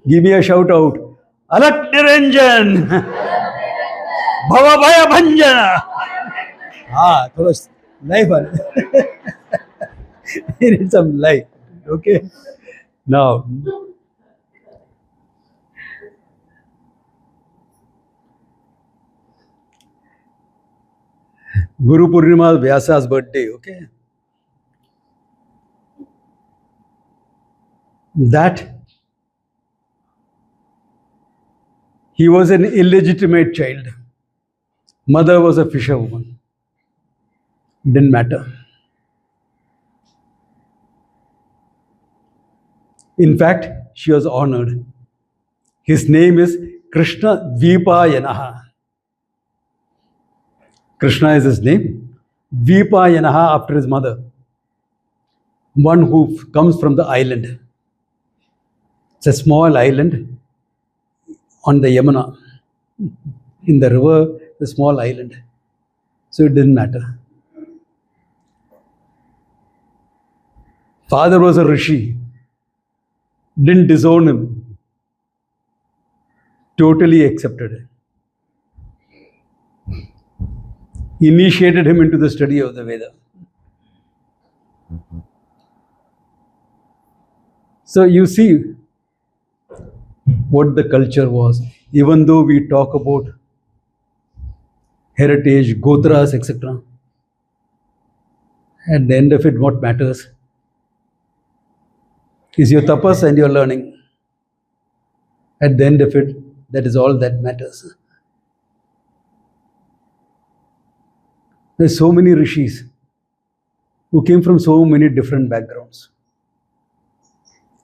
Give me a shout out. Alat Niranjan. Bhava Bhaya Bhanjana. Thoda life. You need some life. Okay. Now, Guru Purnima, Vyasa's birthday. Okay. That he was an illegitimate child. Mother was a fisherwoman. Didn't matter. In fact, she was honored. His name is Krishna Dvipayanaha. Krishna is his name. Dvipayanaha after his mother. One who comes from the island. It's a small island on the Yamuna. In the river, the small island. So it didn't matter. Father was a rishi. Didn't disown him. Totally accepted it. Initiated him into the study of the Veda. So you see what the culture was. Even though we talk about heritage, gotras, etc., at the end of it, what matters is your tapas and your learning. At the end of it, that is all that matters. There's so many rishis who came from so many different backgrounds.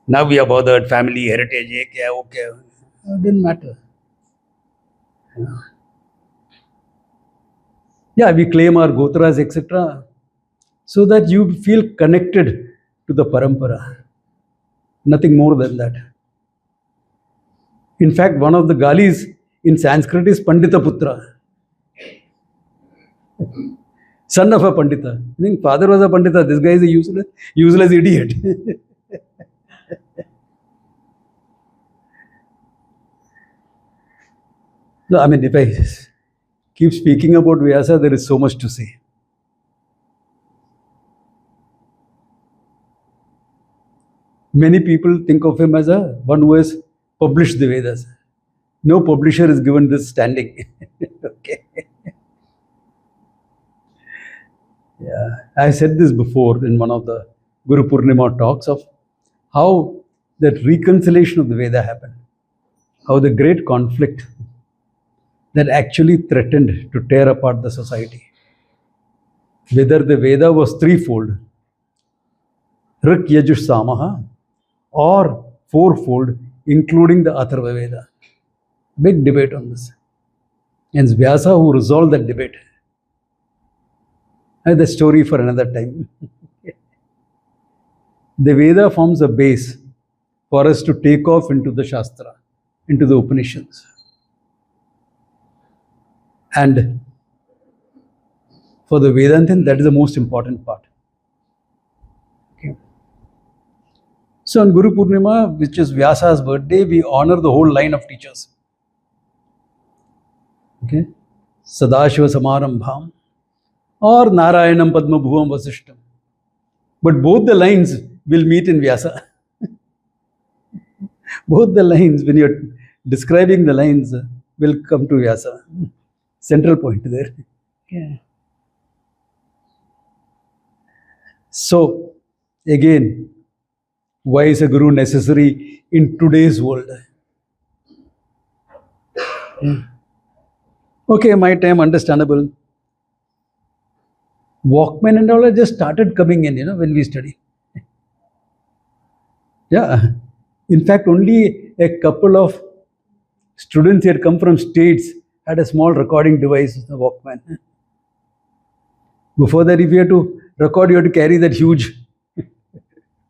Now we are bothered, family, heritage, okay. It didn't matter. Yeah, we claim our gotras, etc., so that you feel connected to the parampara. Nothing more than that. In fact, one of the galis in Sanskrit is Pandita Putra. Son of a Pandita. I think father was a Pandita. This guy is a useless idiot. No, I mean, if I keep speaking about Vyasa, there is so much to say. Many people think of him as one who has published the Vedas. No publisher is given this standing. Okay. Yeah, I said this before in one of the Guru Purnima talks of how that reconciliation of the Veda happened. How the great conflict that actually threatened to tear apart the society. Whether the Veda was threefold, Rik, Yajush, Samaha, or fourfold, including the Atharva Veda. Big debate on this. And it's Vyasa who resolved that debate. And the story for another time. The Veda forms a base for us to take off into the Shastra, into the Upanishads. And for the Vedantin, that is the most important part. Okay. So on Guru Purnima, which is Vyasa's birthday, we honor the whole line of teachers. Okay. Sadashiva Samarambham or Narayanam Padma Bhuvam Vasishtam. But both the lines will meet in Vyasa. Both the lines, when you're describing the lines, will come to Vyasa. Central point there. Yeah. So, again, why is a guru necessary in today's world? Yeah. Okay, my time, understandable. Walkman and all just started coming in, when we study. Yeah. In fact, only a couple of students who had come from states had a small recording device, the Walkman. Before that, if you had to record, you had to carry that huge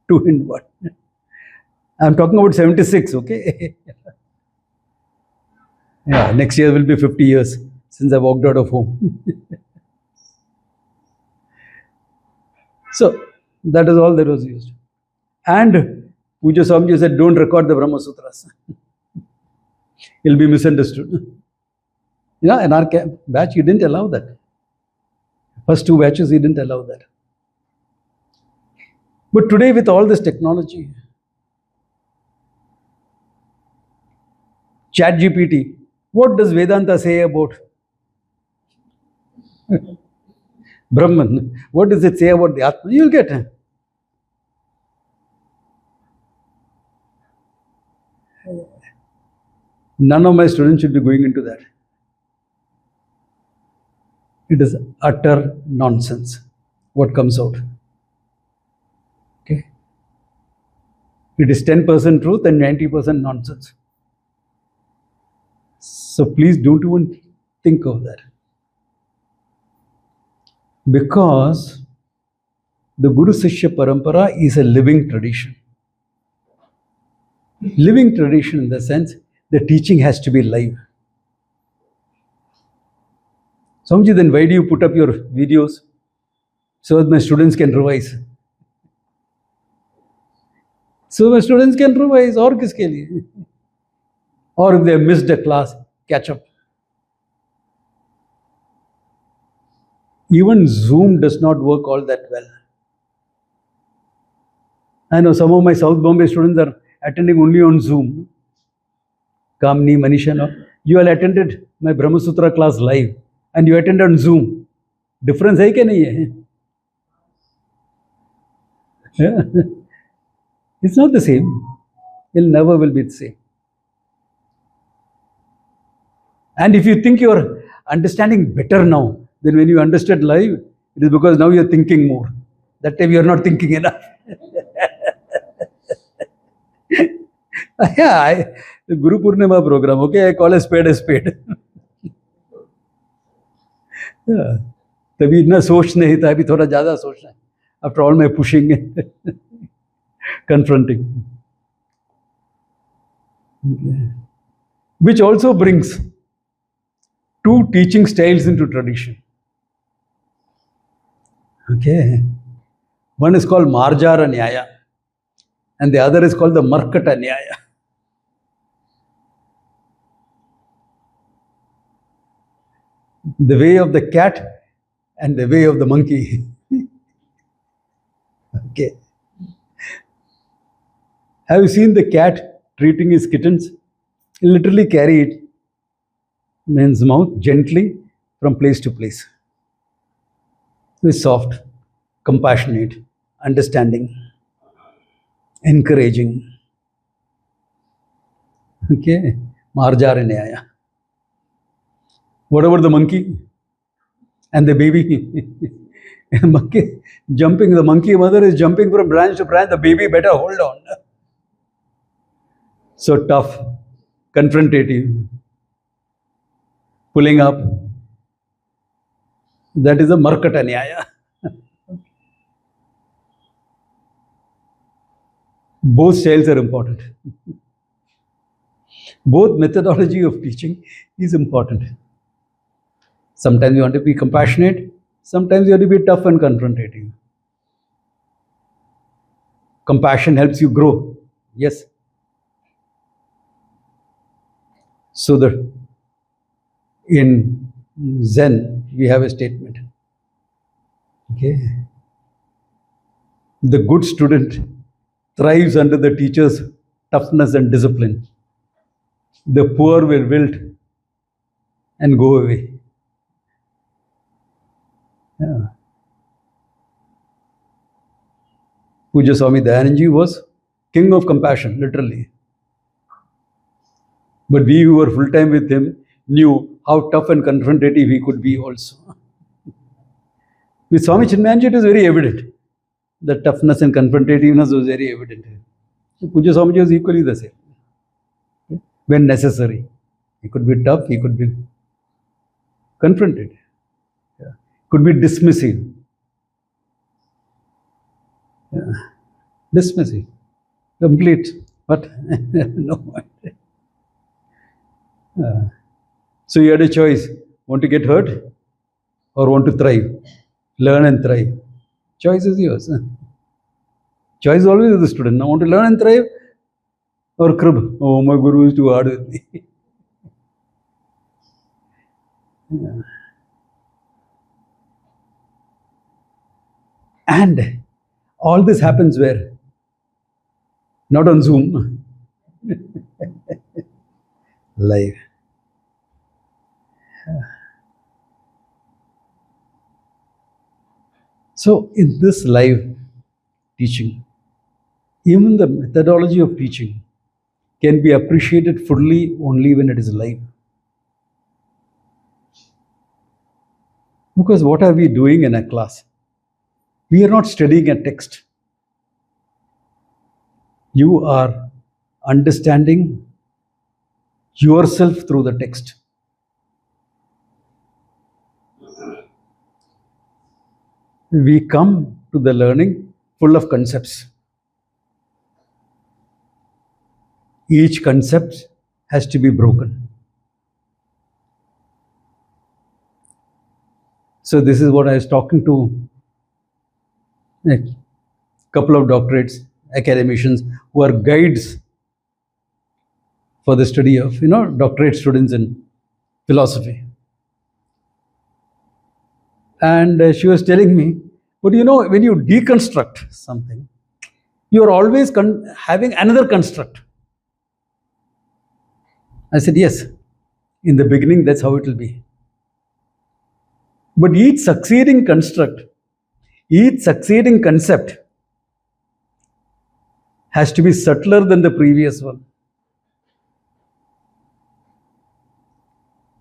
2-in-1. I'm talking about 76, okay? Yeah, next year will be 50 years since I walked out of home. So, that is all that was used. And Puja Swamiji said, don't record the Brahma Sutras. He'll be misunderstood. In our batch, he didn't allow that. First 2 batches, he didn't allow that. But today, with all this technology, ChatGPT, what does Vedanta say about Brahman? What does it say about the Atma? You'll get. None of my students should be going into that. It is utter nonsense what comes out. Okay? It is 10% truth and 90% nonsense. So please don't even think of that. Because the Guru Sishya Parampara is a living tradition. Living tradition in the sense the teaching has to be live. Swamiji, then why do you put up your videos so that my students can revise? So my students can revise, or kiske liye? Or if they have missed a class, catch up. Even Zoom does not work all that well. I know some of my South Bombay students are attending only on Zoom. Kamni, Manisha, no? You all attended my Brahma Sutra class live and you attended on Zoom. Difference hai ke nahi hai? It's not the same. It never will be the same. And if you think you're understanding better now than when you understood live, it is because now you're thinking more. That time you're not thinking enough. The Guru Purnima program, okay, I call a spade a spade. तभी इतना सोच नहीं था, अभी थोड़ा ज़्यादा सोचना है. After all my pushing, confronting. Okay. Which also brings 2 teaching styles into tradition. Okay. One is called Marjara Nyaya and the other is called the Markata Nyaya. The way of the cat and the way of the monkey. Okay. Have you seen the cat treating his kittens? He literally carry it in his mouth gently from place to place. He's soft, compassionate, understanding, encouraging. Okay. Marjara Nyaya. What about the monkey and the baby? Monkey jumping, the monkey mother is jumping from branch to branch, the baby better hold on. So tough, confrontative, pulling up. That is a Markata Nyaya. Both styles are important. Both methodology of teaching is important. Sometimes you want to be compassionate, sometimes you have to be tough and confrontative. Compassion helps you grow. Yes. So that in Zen, we have a statement. Okay. The good student thrives under the teacher's toughness and discipline. The poor will wilt and go away. Yeah. Puja Swami Dayananji was king of compassion, literally. But we who were full time with him knew how tough and confrontative he could be also. With Swami Chinmayanji, it was very evident. The toughness and confrontativeness was very evident. So Puja Swamiji was equally the same. When necessary. He could be tough, he could be confronted. Yeah. Could be dismissive. Yeah. Dismissive. Complete. But no. So you had a choice. Want to get hurt or want to thrive? Learn and thrive. Choice is yours. Choice is always the student. Now want to learn and thrive or crib. Oh, my guru is too hard with me. And all this happens where? Not on Zoom. Live. So in this live teaching, even the methodology of teaching can be appreciated fully only when it is live. Because what are we doing in a class? We are not studying a text. You are understanding yourself through the text. We come to the learning full of concepts. Each concept has to be broken. So this is what I was talking to a couple of doctorates, academicians who are guides for the study of, doctorate students in philosophy. And she was telling me, but when you deconstruct something, you are always having another construct. I said, yes, in the beginning, that's how it will be. But each succeeding construct, each succeeding concept has to be subtler than the previous one.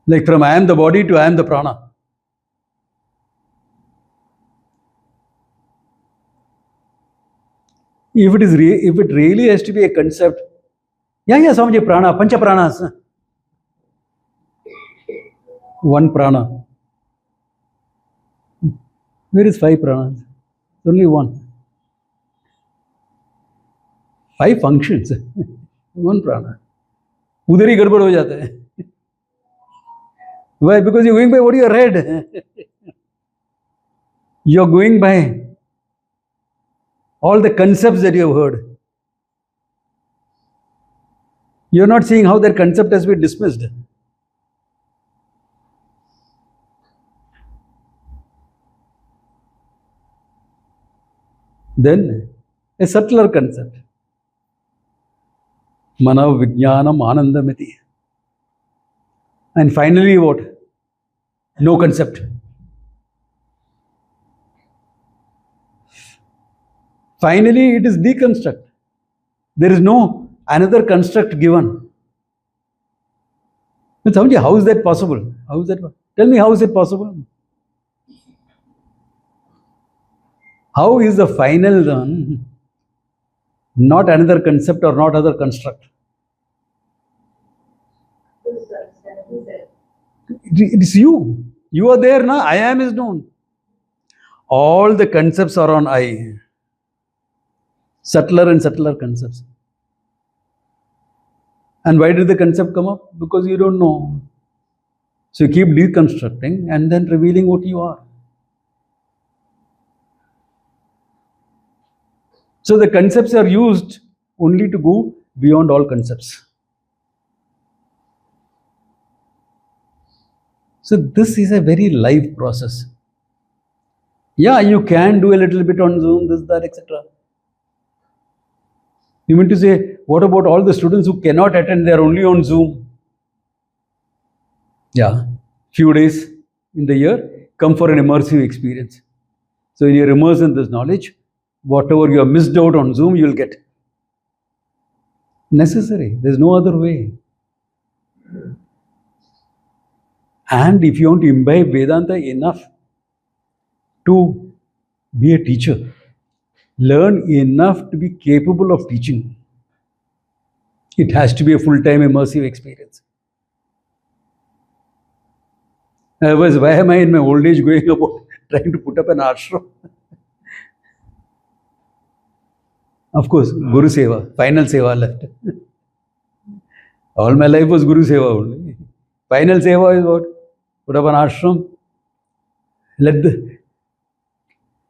Like from I am the body to I am the prana. If it really has to be a concept, Swami, prana, pancha pranas. One prana. Where is 5 pranas? Only one. 5 functions. One prana. Udhar hi gadbad ho jata hai. Why? Because you're going by what you read. You're going by all the concepts that you have heard. You're not seeing how that concept has been dismissed. Then, a subtler concept. Manav Vijnanam Anandamiti. And finally, what? No concept. Finally, it is deconstruct. There is no another construct given. But Swamiji, how is that possible? How is that? Tell me, how is it possible? How is the final one not another concept or not other construct? It is you. You are there now. I am is known. All the concepts are on I. Subtler and subtler concepts. And why did the concept come up? Because you don't know. So you keep deconstructing and then revealing what you are. So the concepts are used only to go beyond all concepts. So this is a very live process. Yeah, you can do a little bit on Zoom, this, that, etc. You mean to say, what about all the students who cannot attend, they are only on Zoom? Yeah, few days in the year, come for an immersive experience. So when you're immersed in this knowledge, whatever you have missed out on Zoom, you will get. Necessary, there's no other way. And if you want to imbibe Vedanta enough to be a teacher, learn enough to be capable of teaching, it has to be a full-time immersive experience. Otherwise, why am I in my old age going about trying to put up an ashram? Of course, Guru Seva, final Seva left. All my life was Guru Seva only. Final Seva is what? Put up an ashram,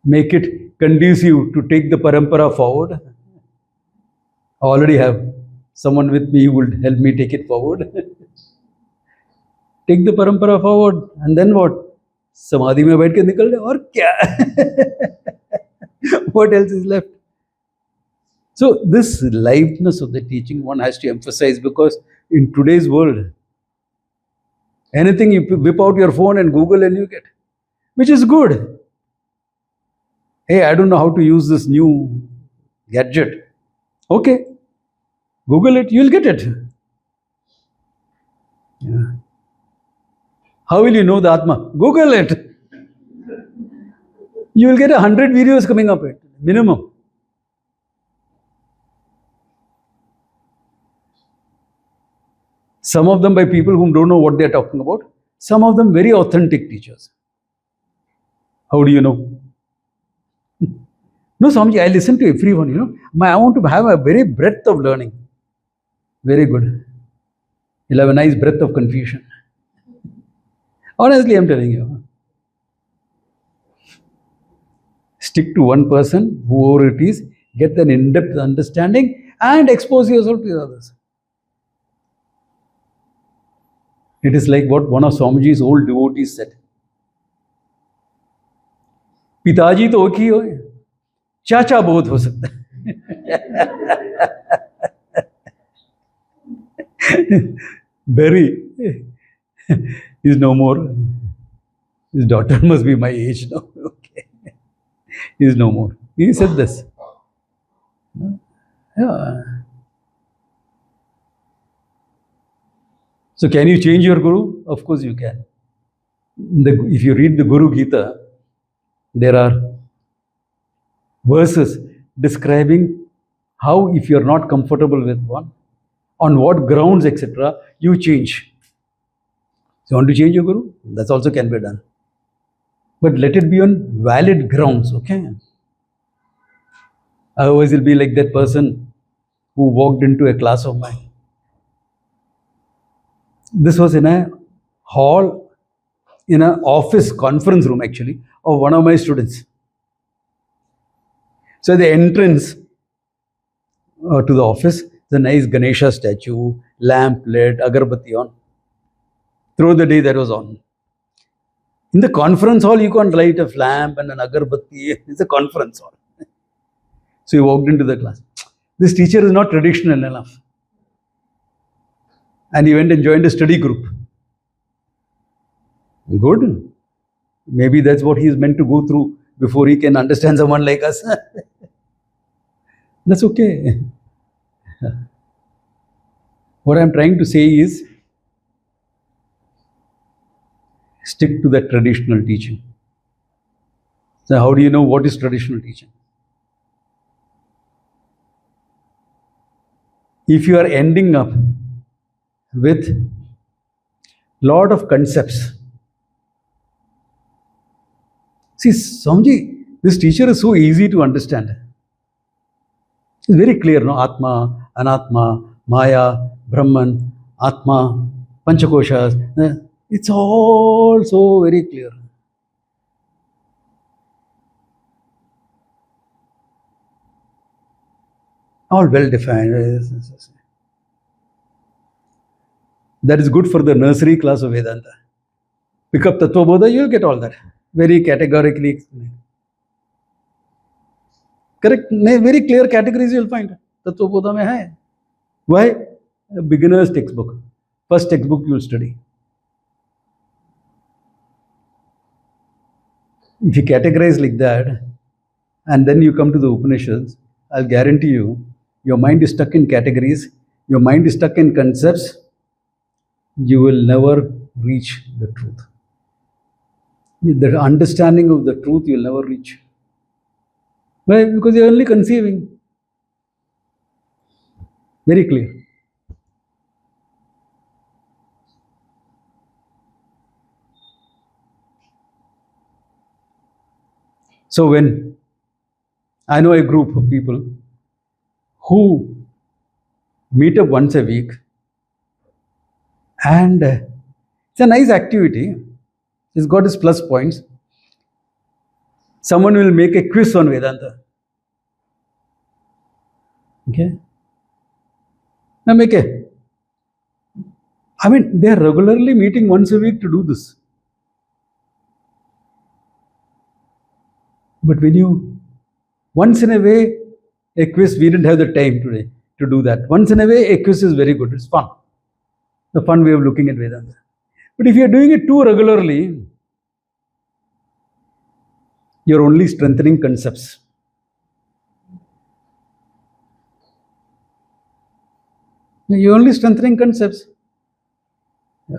make it conducive to take the parampara forward. I already have someone with me who will help me take it forward. Take the parampara forward, and then what? Samadhi mein baith ke nikal jaye, aur kya? What else is left? So this liveliness of the teaching one has to emphasize, because in today's world, anything you whip out your phone and Google and you get, which is good. Hey, I don't know how to use this new gadget. Okay, Google it, you'll get it. Yeah. How will you know the Atma? Google it. You will get 100 videos coming up, minimum. Some of them by people who don't know what they are talking about. Some of them very authentic teachers. How do you know? No, Swamiji, I listen to everyone, I want to have a very breadth of learning. Very good. You'll have a nice breadth of confusion. Honestly, I'm telling you. Stick to one person, whoever it is, get an in-depth understanding and expose yourself to the others. It is like what one of Swamiji's old devotees said. पिताजी तो एक ही हो, चाचा बहुत हो सकता है. Barry is no more. His daughter must be my age now. Okay. He is no more. He said this. Yeah. So can you change your guru? Of course you can. If you read the Guru Gita, there are verses describing how, if you are not comfortable with one, on what grounds, etc., you change. So you want to change your guru? That also can be done. But let it be on valid grounds, okay? Otherwise, you'll be like that person who walked into a class of mine. This was in a hall, in an office conference room actually, of one of my students. So the entrance to the office, the nice Ganesha statue, lamp lit, agarbatti on. Throughout the day that was on. In the conference hall, you can't light a lamp and an agarbatti. It's a conference hall. So he walked into the class. This teacher is not traditional enough. And he went and joined a study group. Good. Maybe that's what he is meant to go through before he can understand someone like us. That's okay. What I'm trying to say is, stick to that traditional teaching. So how do you know what is traditional teaching? If you are ending up with lot of concepts. See, Swamiji, this teacher is so easy to understand. It's very clear, no? Atma, Anatma, Maya, Brahman, Atma, Panchakoshas. It's all so very clear. All well defined. That is good for the nursery class of Vedanta. Pick up Tattva Bodha, you'll get all that. Very categorically explained. Correct? Very clear categories you'll find. Tattva Bodha mein hai. Why? A beginner's textbook. First textbook you'll study. If you categorize like that, and then you come to the Upanishads, I'll guarantee you, your mind is stuck in categories, your mind is stuck in concepts, you will never reach the truth. The understanding of the truth you'll never reach. Why? Because you're only conceiving. Very clear. So when I know a group of people who meet up once a week, and it's a nice activity. It's got its plus points. Someone will make a quiz on Vedanta. Okay? Now make a. I mean, they are regularly meeting once a week to do this. But when you, once in a way, a quiz, we didn't have the time today to do that. Once in a way, a quiz is very good. It's fun. The fun way of looking at Vedanta. But if you're doing it too regularly, you're only strengthening concepts. You're only strengthening concepts. Yeah.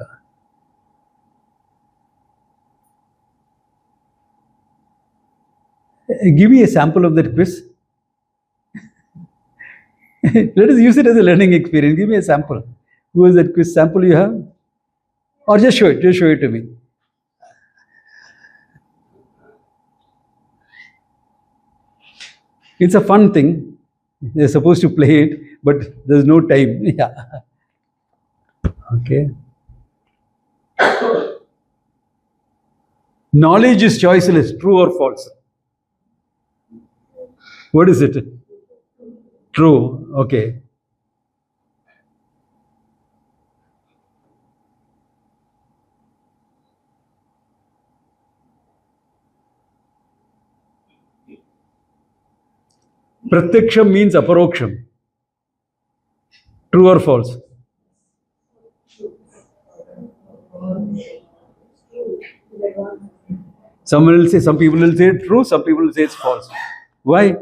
Give me a sample of that quiz. Let us use it as a learning experience. Give me a sample. Who is that quiz sample you have? Or just show it. Just show it to me. It's a fun thing. They're supposed to play it, but there's no time. Yeah. Okay. Knowledge is choiceless, true or false? What is it? True. Okay. Pratyaksham means aparoksham. True or false? Someone will say, some people will say it's true, some people will say it's false. Why?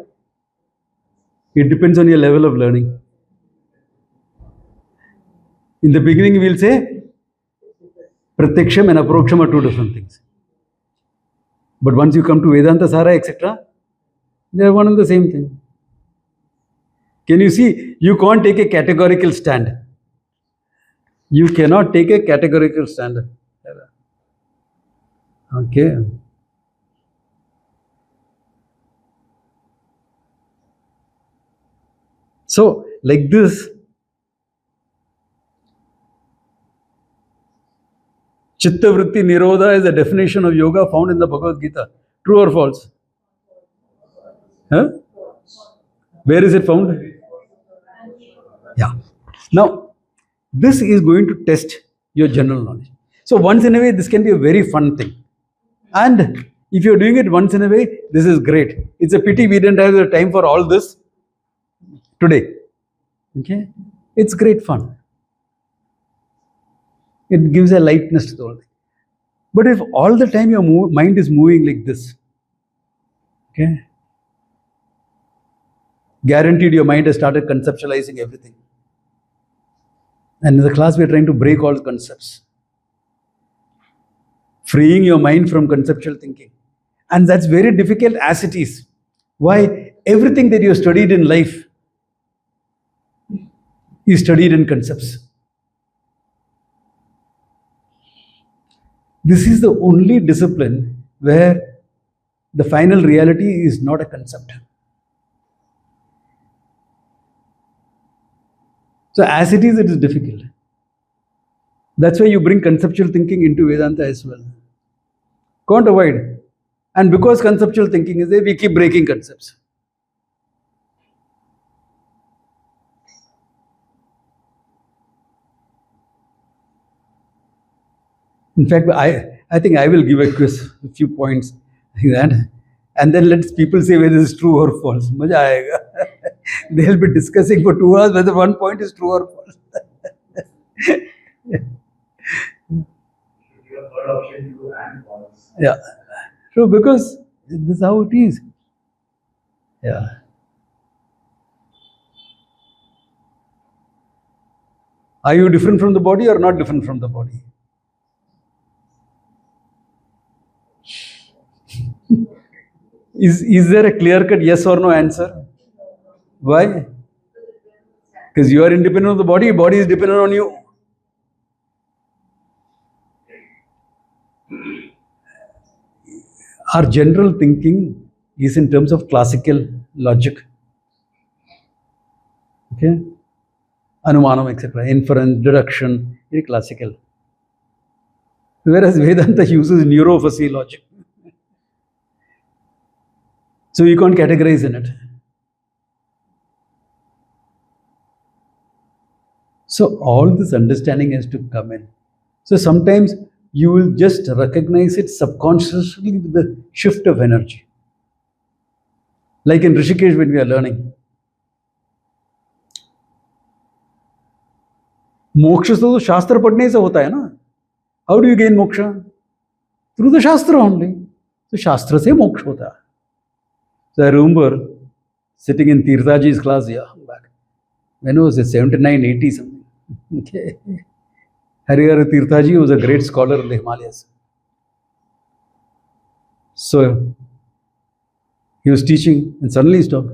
It depends on your level of learning. In the beginning, we'll say Pratyaksham and Aparoksham are two different things. But once you come to Vedanta Sara, etc., they are one and the same thing. Can you see? You can't take a categorical stand. You cannot take a categorical stand. Okay. So, like this, Chitta Vritti Nirodha is the definition of yoga found in the Bhagavad Gita. True or false? Huh? Where is it found? Yeah. Now, this is going to test your general knowledge. So, once in a way, this can be a very fun thing. And if you're doing it once in a way, this is great. It's a pity we didn't have the time for all this today. Okay? It's great fun. It gives a lightness to the whole thing. But if all the time your mind is moving like this, okay, guaranteed your mind has started conceptualizing everything. And in the class, we are trying to break all concepts, freeing your mind from conceptual thinking. And that's very difficult as it is. Why? Everything that you studied in life is studied in concepts. This is the only discipline where the final reality is not a concept. So as it is difficult. That's why you bring conceptual thinking into Vedanta as well. Can't avoid. And because conceptual thinking is there, we keep breaking concepts. In fact, I think I will give a quiz, a few points like that. And then let people say whether it's true or false. Maja aayega. They'll be discussing for 2 hours whether one point is true or false. Yeah. So because this is how it is. Yeah. Are you different from the body or not different from the body? Is there a clear-cut yes or no answer? Why? Because you are independent of the body is dependent on you. Our general thinking is in terms of classical logic. Okay? Anumanam, etc. Inference, deduction, very classical. Whereas Vedanta uses neurophysiology. So you can't categorize in it. So all this understanding has to come in. So sometimes you will just recognize it subconsciously with the shift of energy. Like in Rishikesh when we are learning. मोक्ष तो शास्त्र पढ़ने से होता है ना. How do you gain moksha? Through the shastra only. So shastra se moksha hota hai. So I remember sitting in Tirthaji's class, back when it was 79, 80 something. Okay. Harihara Tirthaji was a great scholar in the Himalayas. So he was teaching and suddenly he stopped.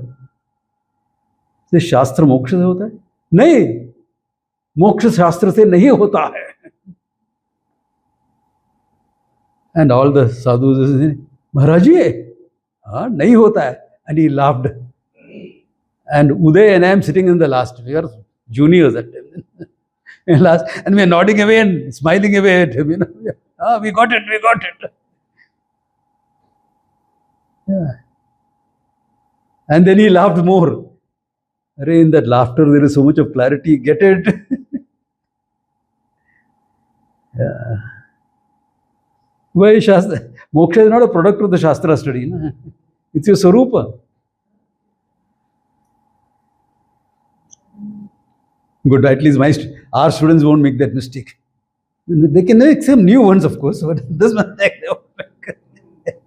So shastra moksha se hota hai? नहीं, मोक्ष शास्त्र से नहीं होता है. And all the sadhus said, Maharaj ji, nahi hota hai. And he laughed. And Uday and I am sitting in the last. We are juniors at him. And we are nodding away and smiling away at him. We got it. Yeah. And then he laughed more. In that laughter, there is so much of clarity. Get it? Yeah. Why Shastra? Moksha is not a product of the Shastra study. No? It's your Sarupa. Good, at least our students won't make that mistake. They can make some new ones, of course, but this one they won't make.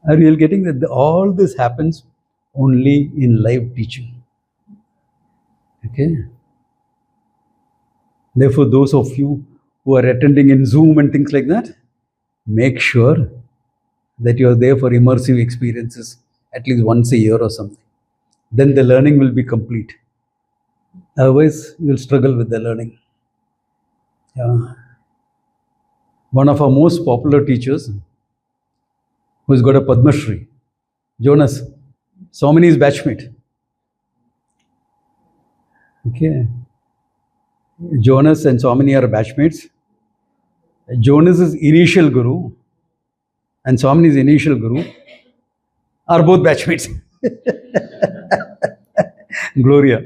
Are you getting that? All this happens only in live teaching. Okay? Therefore, those of you who are attending in Zoom and things like that, make sure that you are there for immersive experiences at least once a year or something. Then the learning will be complete. Otherwise, you will struggle with the learning. Yeah. One of our most popular teachers, who's got a Padma Shri, Jonas, Swami's batchmate. Okay. Jonas and Swami are batchmates. Jonas's initial guru and Swami's initial guru are both batchmates. Gloria.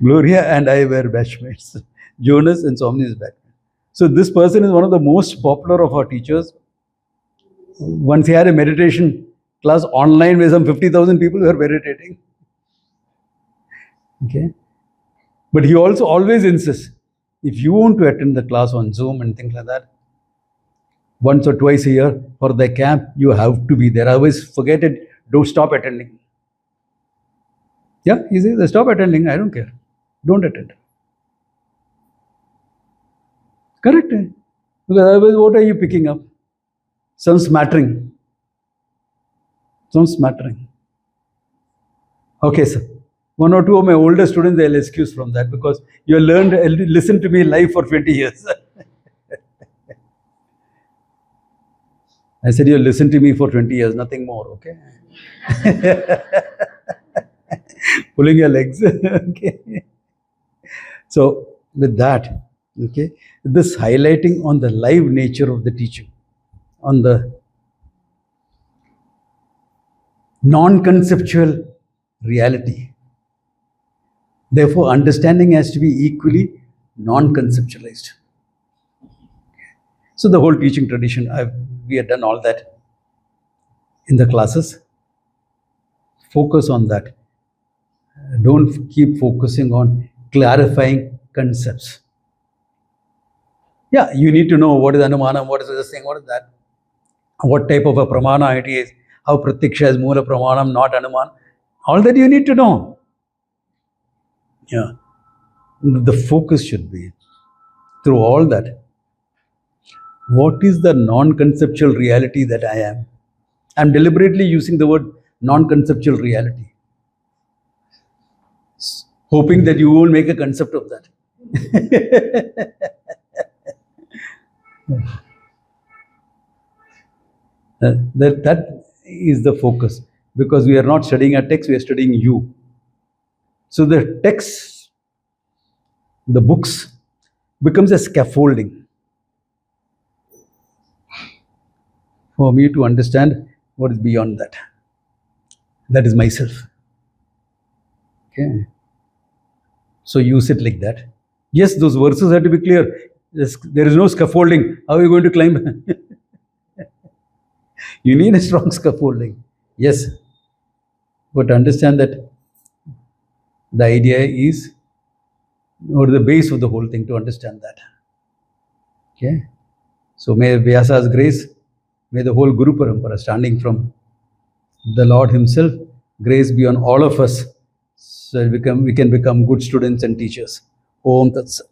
Gloria and I were batchmates. Jonas and Swami is batchmate. So this person is one of the most popular of our teachers. Once he had a meditation class online where some 50,000 people were meditating. Okay. But he also always insists, if you want to attend the class on Zoom and things like that, once or twice a year for the camp, you have to be there. Otherwise, forget it. Don't stop attending. Yeah, he says, stop attending. I don't care. Don't attend. Correct. Because otherwise, what are you picking up? Some smattering. Okay, sir. One or two of my older students, they'll excuse from that because you learned, listen to me live for 20 years. I said, you listen to me for 20 years, nothing more, okay? Pulling your legs, okay? So, with that, okay, this highlighting on the live nature of the teaching, on the non-conceptual reality. Therefore, understanding has to be equally non-conceptualized. So the whole teaching tradition, we have done all that in the classes. Focus on that. Don't keep focusing on clarifying concepts. Yeah, you need to know what is Anumanam, what is this thing, what is that, what type of a pramana it is, how Pratiksha is Mula Pramanam, not Anuman. All that you need to know. Yeah. The focus should be through all that. What is the non-conceptual reality that I am? I'm deliberately using the word non-conceptual reality, hoping that you won't make a concept of that. That is the focus, because we are not studying a text, we are studying you. So the text, the books, becomes a scaffolding for me to understand what is beyond that. That is myself. Okay. So use it like that. Yes, those verses have to be clear. There is no scaffolding. How are you going to climb? You need a strong scaffolding. Yes. But understand that the idea is, or the base of the whole thing, to understand that. Okay. So may Vyasa's grace, may the whole Guru Parampara, standing from the Lord Himself, grace be on all of us, so we can become good students and teachers. Om Tat Sat.